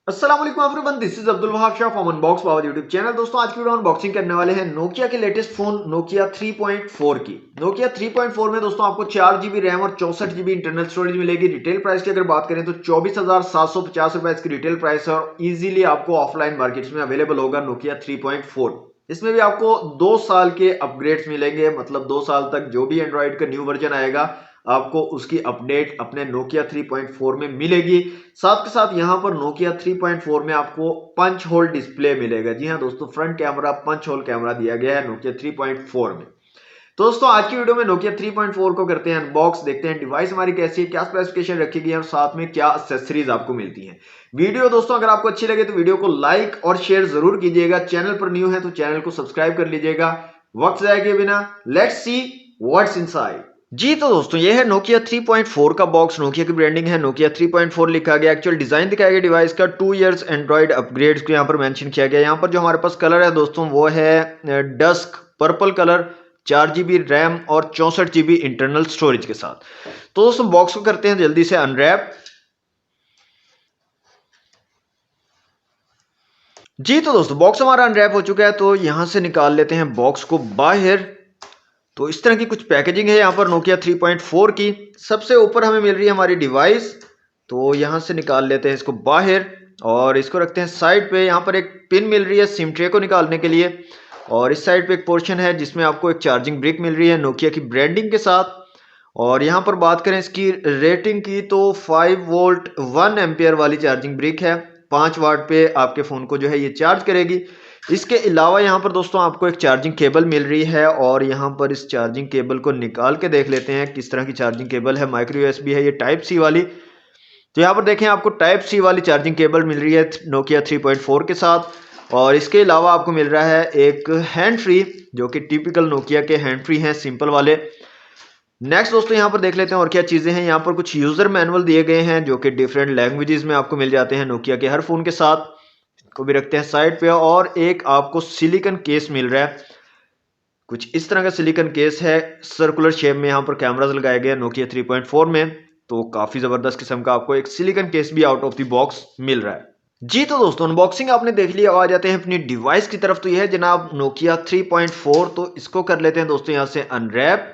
अस्सलाम वालेकुम everyone, this is Abdul Wahab Shah from unbox power YouTube channel. दोस्तों आज की वीडियो अनबॉक्सिंग करने वाले हैं नोकिया के लेटेस्ट फोन नोकिया 3.4 की। नोकिया 3.4 में दोस्तों आपको 4 GB रैम और 64 GB इंटरनल स्टोरेज मिलेगी। रिटेल प्राइस की अगर बात करें तो 24,750 रुपए इसकी रिटेल प्राइस है और इजीली आपको ऑफलाइन मार्केट्स में अवेलेबल होगा नोकिया 3.4। इसमें भी आपको 2 साल के अपग्रेड्स मिलेंगे, मतलब 2 साल तक जो भी एंड्रॉइड का न्यू वर्जन आएगा आपको उसकी अपडेट अपने नोकिया 3.4 में मिलेगी। साथ के साथ यहां पर नोकिया 3.4 में आपको पंच होल डिस्प्ले मिलेगा। जी हां दोस्तों, front camera punch hole camera दिया गया है नोकिया 3.4 में। तो दोस्तों आज की वीडियो में नोकिया 3.4 को करते हैं अनबॉक्स, देखते हैं डिवाइस हमारी कैसी है, क्या स्पेसिफिकेशन रखी गई है और साथ में क्या एक्सेसरीज आपको मिलती हैं। वीडियो दोस्तों अगर आपको अच्छी लगे तो वीडियो को लाइक और शेयर जरूर कीजिएगा। चैनल पर न्यू है तो चैनल को सब्सक्राइब कर लीजिएगा। वक्त जाए के बिना लेट्स सी व्हाट्स इनसाइड। जी तो दोस्तों ये है नोकिया 3.4 का बॉक्स। नोकिया की ब्रांडिंग है, नोकिया 3.4 लिखा गया। एक्चुअल डिजाइन दिखाया गया डिवाइस का 2 इयर्स एंड्रॉइड अपग्रेड्स को यहाँ पर मेंशन किया गया। यहाँ पर जो हमारे पास कलर है दोस्तों वो है dusk purple colour, 4 GB RAM और 64 GB इंटरनल स्टोरेज के साथ। तो दोस्तों बॉक्स को करते हैं जल्दी से अनरैप। जी तो दोस्तों बॉक्स हमारा अनरैप हो चुका है, तो यहां से निकाल लेते हैं बॉक्स को बाहर। तो इस तरह की कुछ पैकेजिंग है यहाँ पर नोकिया 3.4 की। सबसे ऊपर हमें मिल रही है हमारी डिवाइस, तो यहाँ से निकाल लेते हैं इसको बाहर और इसको रखते हैं साइड पे। यहाँ पर एक पिन मिल रही है सिम ट्रे को निकालने के लिए और इस साइड पे एक पोर्शन है जिसमें आपको एक चार्जिंग ब्रिक मिल रही है नोकिया की ब्रांडिंग के साथ। और यहाँ पर बात करें इसकी रेटिंग की तो 5 वोल्ट 1 एम्पियर वाली चार्जिंग ब्रिक है। 5 वाट पे आपके फ़ोन को जो है ये चार्ज करेगी। इसके अलावा यहाँ पर दोस्तों आपको एक चार्जिंग केबल मिल रही है और यहाँ पर इस चार्जिंग केबल को निकाल के देख लेते हैं किस तरह की चार्जिंग केबल है। माइक्रो यूएसबी है ये टाइप सी वाली। तो यहाँ पर देखें आपको टाइप सी वाली चार्जिंग केबल मिल रही है नोकिया 3.4 के साथ। और इसके अलावा आपको मिल रहा है एक हैंड फ्री, जो कि टिपिकल नोकिया के हैंड फ्री हैं सिंपल वाले। नेक्स्ट दोस्तों यहाँ पर देख लेते हैं और क्या चीज़ें हैं। यहाँ पर कुछ यूज़र मैनुअल दिए गए हैं जो कि डिफरेंट लैंग्वेजेस में आपको मिल जाते हैं नोकिया के हर फ़ोन के साथ। को भी रखते हैं साइड पे और एक आपको सिलिकॉन केस मिल रहा है। कुछ इस तरह का सिलिकॉन केस है, सर्कुलर शेप में। यहाँ पर कैमरास लगाए गए हैं नोकिया 3.4 में, तो काफ़ी ज़बरदस्त किस्म का आपको एक सिलिकॉन केस भी आउट ऑफ द बॉक्स मिल रहा है। जी तो दोस्तों अनबॉक्सिंग आपने देख लिया, आ जाते हैं अपनी डिवाइस की तरफ। तो यह है जनाब नोकिया 3.4। तो इसको कर लेते हैं दोस्तों यहाँ से अनरैप।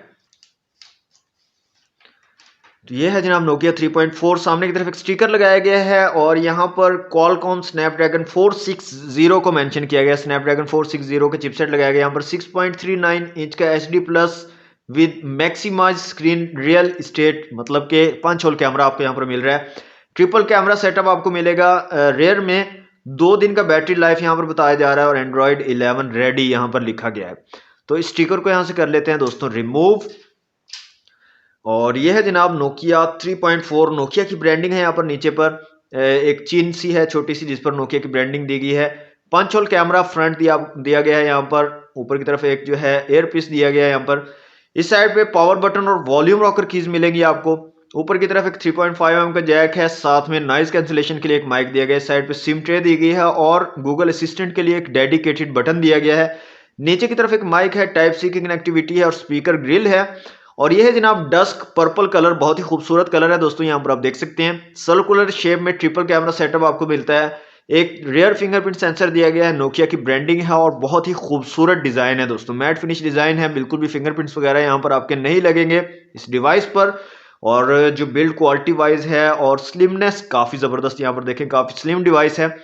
तो ये है जनाब नोकिया 3.4। सामने की तरफ एक स्टिकर लगाया गया है और यहाँ पर क्वालकॉम स्नैपड्रैगन 460 को मेंशन किया गया। स्नैपड्रैगन 460 का चिपसेट लगाया गया। यहाँ पर 6.39 इंच का HD plus with maximise screen real estate, मतलब के पंच होल कैमरा आपको यहाँ पर मिल रहा है। ट्रिपल कैमरा सेटअप आपको मिलेगा रेयर में। 2 दिन का बैटरी लाइफ यहाँ पर बताया जा रहा है और एंड्रॉयड 11 रेडी यहाँ पर लिखा गया है। तो इस स्टिकर को यहाँ से कर लेते हैं दोस्तों रिमूव। और यह है जनाब नोकिया 3.4। नोकिया की ब्रांडिंग है यहाँ पर नीचे पर एक चीन सी है छोटी सी जिस पर नोकिया की ब्रांडिंग दी गई है। पंच होल कैमरा फ्रंट दिया गया है। यहाँ पर ऊपर की तरफ एक जो है एयर पीस दिया गया है। यहाँ पर इस साइड पे पावर बटन और वॉल्यूम रॉकर कीज मिलेंगी आपको। ऊपर की तरफ एक 3.5 mm का जैक है, साथ में नॉइज कैंसिलेशन के लिए एक माइक दिया गया है। इस साइड पे सिम ट्रे दी गई है और गूगल असिस्टेंट के लिए एक डेडिकेटेड बटन दिया गया है। नीचे की तरफ एक माइक है, टाइप सी की कनेक्टिविटी है और स्पीकर ग्रिल है। और यह है जनाब डस्क पर्पल कलर, बहुत ही खूबसूरत कलर है दोस्तों। यहाँ पर आप देख सकते हैं सर्कुलर शेप में ट्रिपल कैमरा सेटअप आपको मिलता है। एक रियर फिंगरप्रिंट सेंसर दिया गया है, नोकिया की ब्रांडिंग है और बहुत ही खूबसूरत डिजाइन है दोस्तों। मैट फिनिश डिजाइन है, बिल्कुल भी फिंगरप्रिंट्स वगैरह यहाँ पर आपके नहीं लगेंगे इस डिवाइस पर। और जो बिल्ड क्वालिटी वाइज है और स्लिमनेस काफी जबरदस्त, यहाँ पर देखें काफी स्लिम डिवाइस है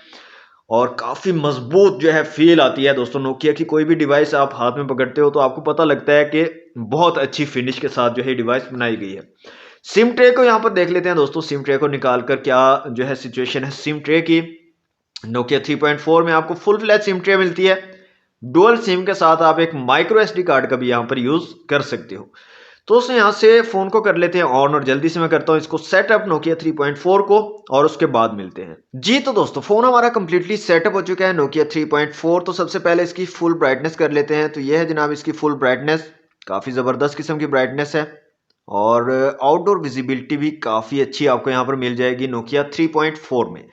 और काफी मजबूत जो है फील आती है दोस्तों। नोकिया की कोई भी डिवाइस आप हाथ में पकड़ते हो तो आपको पता लगता है कि बहुत अच्छी फिनिश के साथ जो है डिवाइस बनाई गई है। सिम ट्रे को यहाँ पर देख लेते हैं दोस्तों। सिम ट्रे को निकाल कर क्या जो है सिचुएशन है सिम ट्रे की। नोकिया 3.4 में आपको फुल फ्लैश सिम ट्रे मिलती है। डुअल सिम के साथ आप एक माइक्रो SD कार्ड का भी यहाँ पर यूज कर सकते हो। तो उसने यहाँ से फोन को कर लेते हैं ऑन और जल्दी से मैं करता हूँ इसको सेटअप नोकिया 3.4 को और उसके बाद मिलते हैं। जी तो दोस्तों फोन हमारा कंप्लीटली सेटअप हो चुका है नोकिया 3.4। तो सबसे पहले इसकी फुल ब्राइटनेस कर लेते हैं। तो यह है जनाब इसकी फुल ब्राइटनेस, काफी जबरदस्त किस्म की ब्राइटनेस है और आउटडोर विजिबिलिटी भी काफी अच्छी आपको यहाँ पर मिल जाएगी नोकिया 3.4 में।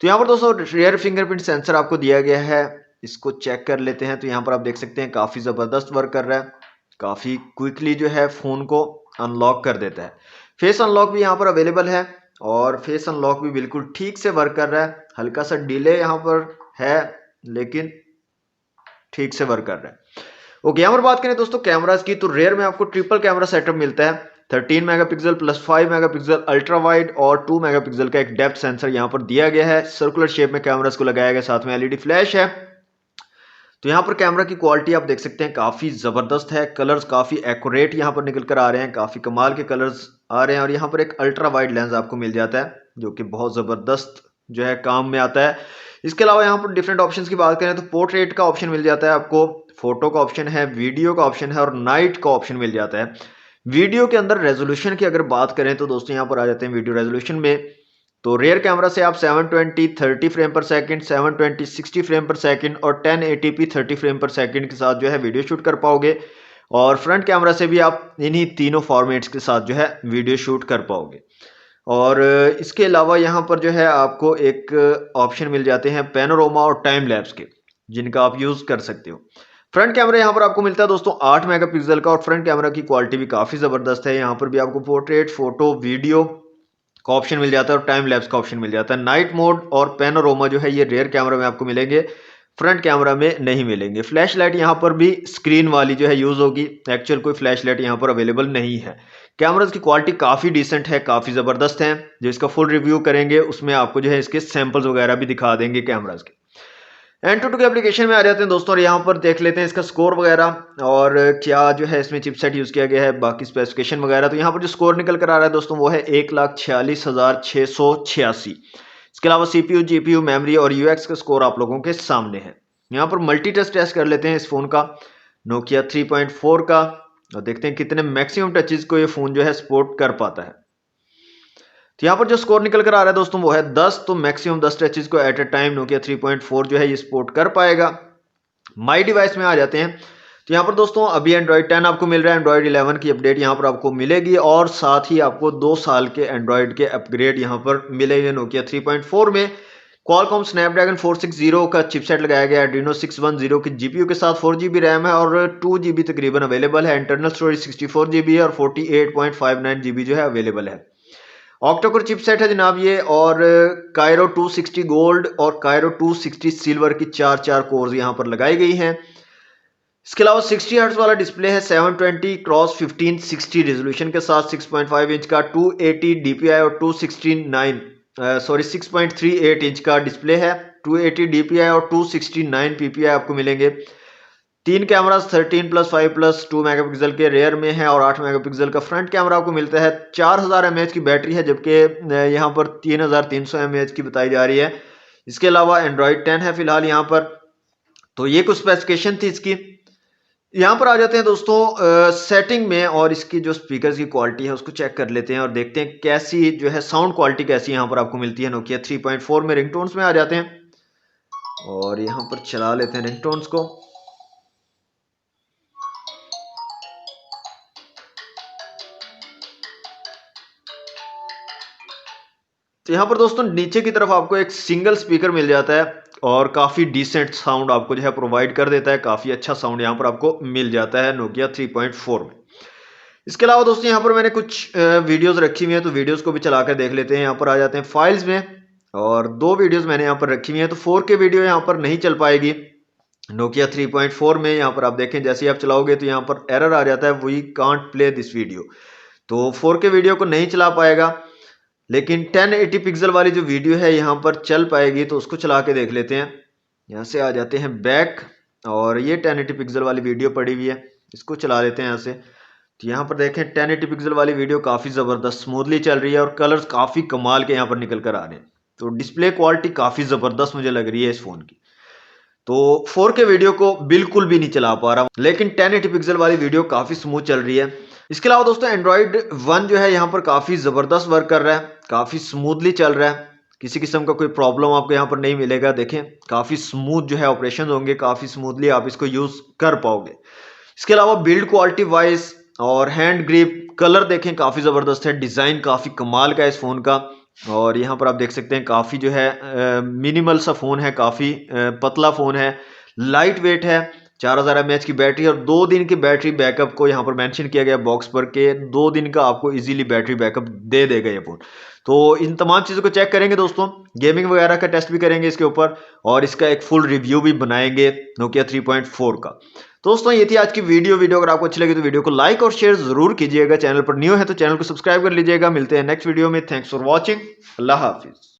तो यहाँ पर दोस्तों रियर फिंगरप्रिंट सेंसर आपको दिया गया है, इसको चेक कर लेते हैं। तो यहाँ पर आप देख सकते हैं काफी जबरदस्त वर्क कर रहा है, काफी क्विकली जो है फोन को अनलॉक कर देता है। फेस अनलॉक भी यहाँ पर अवेलेबल है। और फेस अनलॉक भी बिल्कुल ठीक से वर्क कर रहा है। हल्का सा डिले यहाँ पर है लेकिन ठीक से वर्क कर रहा है। ओके, यहाँ पर बात करें दोस्तों कैमरास की, तो रेयर में आपको ट्रिपल कैमरा सेटअप मिलता है। 13 megapixel plus 5 megapixel ultra wide और 2 मेगापिक्सल का एक डेप्थ सेंसर यहाँ पर दिया गया है। सर्कुलर शेप में कैमरास को लगाया गया, साथ में एलईडी फ्लैश है। तो यहाँ पर कैमरा की क्वालिटी आप देख सकते हैं काफ़ी ज़बरदस्त है। कलर्स काफ़ी एक्यूरेट यहाँ पर निकल कर आ रहे हैं, काफ़ी कमाल के कलर्स आ रहे हैं। और यहाँ पर एक अल्ट्रा वाइड लेंस आपको मिल जाता है जो कि बहुत ज़बरदस्त जो है काम में आता है। इसके अलावा यहाँ पर डिफरेंट ऑप्शंस की बात करें तो पोर्ट्रेट का ऑप्शन मिल जाता है आपको, फोटो का ऑप्शन है, वीडियो का ऑप्शन है और नाइट का ऑप्शन मिल जाता है। वीडियो के अंदर रेजोल्यूशन की अगर बात करें तो दोस्तों यहाँ पर आ जाते हैं वीडियो रेजोल्यूशन में। तो रेयर कैमरा से आप 720 30 फ्रेम पर सेकंड, 720 60 फ्रेम पर सेकंड और 1080p 30 फ्रेम पर सेकंड के साथ जो है वीडियो शूट कर पाओगे। और फ्रंट कैमरा से भी आप इन्हीं तीनों फॉर्मेट्स के साथ जो है वीडियो शूट कर पाओगे। और इसके अलावा यहाँ पर जो है आपको एक ऑप्शन मिल जाते हैं पैनोरामा और टाइम लैप्स के, जिनका आप यूज़ कर सकते हो। फ्रंट कैमरा यहाँ पर आपको मिलता है दोस्तों 8 मेगापिक्सल का और फ्रंट कैमरा की क्वालिटी भी काफ़ी ज़बरदस्त है। यहाँ पर भी आपको पोर्ट्रेट, फोटो, वीडियो का ऑप्शन मिल जाता है और टाइम लैप्स का ऑप्शन मिल जाता है। नाइट मोड और पैनोरामा जो है ये रेयर कैमरा में आपको मिलेंगे, फ्रंट कैमरा में नहीं मिलेंगे। फ्लैश लाइट यहाँ पर भी स्क्रीन वाली जो है यूज़ होगी, एक्चुअल कोई फ्लैश लाइट यहाँ पर अवेलेबल नहीं है। कैमराज की क्वालिटी काफ़ी डिसेंट है, काफ़ी ज़बरदस्त है। जो इसका फुल रिव्यू करेंगे उसमें आपको जो है इसके सैंपल्स वगैरह भी दिखा देंगे कैमराज के। एंटूटू के एप्लीकेशन में आ जाते हैं दोस्तों और यहाँ पर देख लेते हैं इसका स्कोर वगैरह और क्या जो है इसमें चिपसेट यूज़ किया गया है, बाकी स्पेसिफिकेशन वगैरह। तो यहाँ पर जो स्कोर निकल कर आ रहा है दोस्तों वो है 1,46,686। इसके अलावा CPU, GPU, मेमोरी और UX का स्कोर आप लोगों के सामने है। यहाँ पर मल्टी टच टेस्ट कर लेते हैं इस फ़ोन का, नोकिया 3.4 का, और देखते हैं कितने मैक्सिमम टचेज को ये फ़ोन जो है सपोर्ट कर पाता है। तो यहाँ पर जो स्कोर निकल कर आ रहा है दोस्तों वो है 10, तो मैक्सिमम 10 टचेज को एट ए टाइम नोकिया 3.4 जो है ये सपोर्ट कर पाएगा। माई डिवाइस में आ जाते हैं तो यहाँ पर दोस्तों अभी एंड्रॉइड 10 आपको मिल रहा है, एंड्रॉइड 11 की अपडेट यहाँ पर आपको मिलेगी और साथ ही आपको 2 साल के एंड्रॉइड के अपग्रेड यहाँ पर मिलेंगे नोकिया 3.4 में। क्वालकॉम स्नैपड्रैगन 460 का चिपसेट लगाया गया है, एड्रीनो 610 की जीपीयू के साथ, 4GB रैम है और 2GB तकरीबन अवेलेबल है। इंटरनल स्टोरेज 64GB है और 48.59GB जो है अवेलेबल है। ऑक्टा-कोर चिपसेट है जनाब ये, और कायरो 260 गोल्ड और कायरो 260 सिल्वर की 4 कोर्स यहाँ पर लगाई गई हैं। इसके अलावा 60 हर्ट्ज वाला डिस्प्ले है, 720 क्रॉस 1560 रेजोल्यूशन के साथ, 6.5 इंच का 280 DPI और 6.38 इंच का डिस्प्ले है। 280 DPI और 269 PPI आपको मिलेंगे। 3 कैमरास 13+5+2 मेगापिक्सल के रेयर में है और 8 मेगापिक्सल का फ्रंट कैमरा आपको मिलता है। 4000 mAh की बैटरी है, जबकि यहाँ पर 3300 mAh की बताई जा रही है। इसके अलावा एंड्रॉइड 10 है फिलहाल यहाँ पर। तो ये कुछ स्पेसिफिकेशन थी इसकी। यहाँ पर आ जाते हैं दोस्तों सेटिंग में और इसकी जो स्पीकर्स की क्वालिटी है उसको चेक कर लेते हैं और देखते हैं कैसी जो है साउंड क्वालिटी कैसी यहाँ पर आपको मिलती है नोकिया 3.4 में। रिंगटोन्स में आ जाते हैं और यहाँ पर चला लेते हैं रिंगटोन्स को। तो यहाँ पर दोस्तों नीचे की तरफ आपको एक सिंगल स्पीकर मिल जाता है और काफ़ी डिसेंट साउंड आपको जो है प्रोवाइड कर देता है। काफ़ी अच्छा साउंड यहाँ पर आपको मिल जाता है नोकिया 3.4 में। इसके अलावा दोस्तों यहाँ पर मैंने कुछ वीडियोस रखी हुई हैं, तो वीडियोस को भी चला कर देख लेते हैं। यहाँ पर आ जाते हैं फाइल्स में और 2 वीडियोस मैंने यहाँ पर रखी हुई हैं। तो 4K वीडियो यहाँ पर नहीं चल पाएगी नोकिया 3.4 में। यहाँ पर आप देखें जैसे ही आप चलाओगे तो यहाँ पर एरर आ जाता है, we can't play this video. तो 4K वीडियो को नहीं चला पाएगा, लेकिन 1080 पिक्सल वाली जो वीडियो है यहाँ पर चल पाएगी। तो उसको चला के देख लेते हैं। यहाँ से आ जाते हैं बैक और ये 1080 पिक्सल वाली वीडियो पड़ी हुई है, इसको चला लेते हैं यहाँ से। तो यहाँ पर देखें 1080 पिक्सल वाली वीडियो काफ़ी ज़बरदस्त स्मूथली चल रही है और कलर्स काफ़ी कमाल के यहाँ पर निकल कर आ रहे हैं। तो डिस्प्ले क्वालिटी काफ़ी ज़बरदस्त मुझे लग रही है इस फ़ोन की। तो 4K वीडियो को बिल्कुल भी नहीं चला पा रहा, लेकिन 1080 पिक्सल वाली वीडियो काफ़ी स्मूथ चल रही है। इसके अलावा दोस्तों एंड्रॉइड 1 जो है यहाँ पर काफ़ी ज़बरदस्त वर्क कर रहा है, काफ़ी स्मूथली चल रहा है। किसी किस्म का कोई प्रॉब्लम आपको यहाँ पर नहीं मिलेगा। देखें काफ़ी स्मूथ जो है ऑपरेशन होंगे, काफ़ी स्मूथली आप इसको यूज़ कर पाओगे। इसके अलावा बिल्ड क्वालिटी वाइज और हैंड ग्रिप, कलर देखें काफ़ी ज़बरदस्त है, डिज़ाइन काफ़ी कमाल का है इस फ़ोन का। और यहाँ पर आप देख सकते हैं काफ़ी जो है मिनिमल सा फ़ोन है, काफ़ी पतला फ़ोन है, लाइट वेट है, 4000 mAh की बैटरी और 2 दिन की बैटरी बैकअप को यहाँ पर मेंशन किया गया बॉक्स पर के 2 दिन का आपको इजीली बैटरी बैकअप दे देगा ये फ़ोन। तो इन तमाम चीज़ों को चेक करेंगे दोस्तों, गेमिंग वगैरह का टेस्ट भी करेंगे इसके ऊपर और इसका एक फुल रिव्यू भी बनाएँगे नोकिया 3.4 का। दोस्तों ये थी आज की वीडियो अगर आपको अच्छी लगी तो वीडियो को लाइक और शेयर ज़रूर कीजिएगा। चैनल पर न्यू है तो चैनल को सब्सक्राइब कर लीजिएगा। मिलते हैं नेक्स्ट वीडियो में। Thanks for watching. अल्लाह हाफ़िज़।